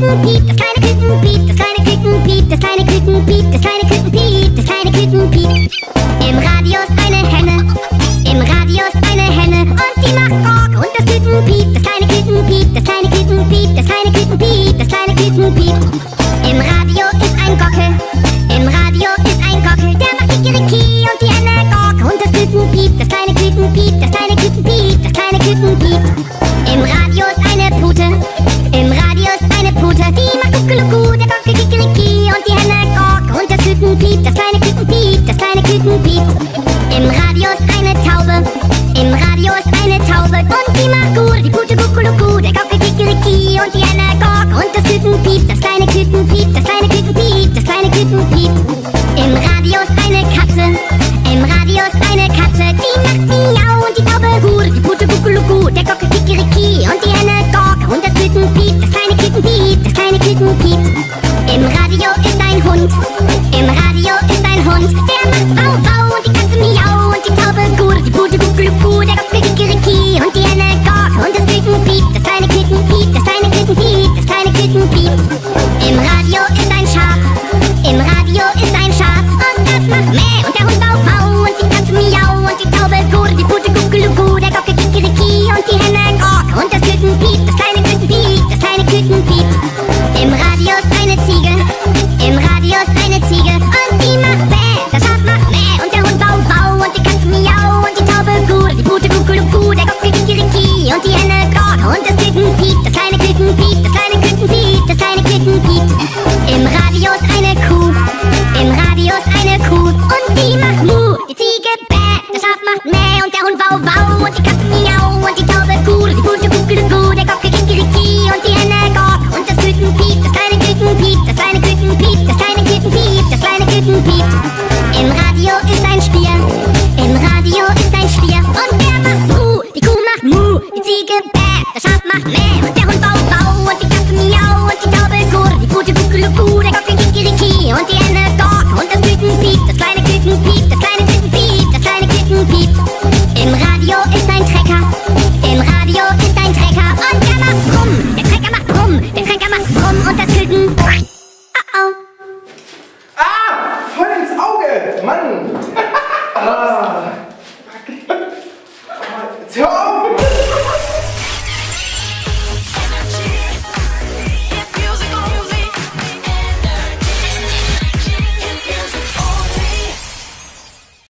Küken piept, das kleine Küken piept, das kleine Küken piept, das kleine Küken piept, das kleine Küken piept, das kleine Küken piept. Im Radio ist eine Henne, im Radio ist eine Henne und die macht Gok und das Küken piept, das kleine Küken piept, das kleine Küken piept, das kleine Küken piept, das kleine Küken piept. Im Radio ist ein Gockel, im Radio ist ein Gockel, der macht Kikeriki und die Henne Gok und das Küken piept, das kleine Küken piept, das kleine Küken piept, das kleine Küken piept. Im Radio ist eine Pute, im Radio ist eine Pute, die macht Kuckelucku, der Gockel Kikeriki und die Henne Gok und das Küken piept, das kleine Küken piept, das kleine Küken piept. Im Radio ist eine Taube, im Radio ist eine Taube und die macht Gur, die Pute Kuckelucku, der Gockel Kikeriki und die Henne Gok und das Küken piept, das kleine Küken piept, das kleine Küken piept, das kleine Küken piept. Im Radio ist eine Katze, im Radio ist eine Katze, die macht Miau und die Taube Gur, die Pute Kuckelucku, der Gockel Kikeriki und die Henne Gok und das Küken piept, das kleine Küken piept, das kleine Küken piept. Im Radio ist ein Hund, im Radio ist ein Hund, der macht Wau Wau und die Katze Miau und die Taube Gur, die Pute Kuckelucku, der Gockel Kikeriki und die Henne Gok und das Küken piept, das kleine Küken piept, das kleine Küken piept, das kleine Küken piept. Im Radio ist ein Schaf, im Radio ist ein Schaf und das macht Mäh und der Hund Wau Wau und die Katze Miau und die Taube Gur, die Pute Kuckelucku, der Gockel Kikeriki und die Henne Gok und das Küken piept, das kleine Küken piept, das kleine Küken piept. Im Radio ist eine Ziege, im Radio ist eine Ziege und die macht Bäh, das Schaf macht Mäh und der Hund Wau Wau und die Katze Miau und die Taube Gur, die Pute Kuckelucku, der Gockel Kikeriki und die Henne Gok und das Küken piept, das kleine Küken piept, das kleine Küken piept, das kleine Küken piept. Im Radio ist eine Kuh, im Radio ist eine Kuh und die macht Mu, die Ziege Bäh, das Schaf macht Mäh und der Hund Wau Wau und die Katze Miau und die Taube Gur, die Pute Kuckelucku, der Gockel Kikeriki und die Henne Gok und das Küken piept, das kleine Küken piept, das kleine Küken piept, das kleine Küken piept, das kleine Küken piept. Im Radio ist ein Stier, im Radio ist ein Stier und der macht Mu, die Kuh macht Mu, die Ziege Bäh, das Schaf macht Mäh und der Hund Wau Wau und die Katze Miau und die Taube Gur, die Pute Kuckelucku, der Gockel Kikeriki und die Henne Gok und das Küken piept, das kleine Küken piept, das kleine Küken piept, das kleine Küken piept. Im Radio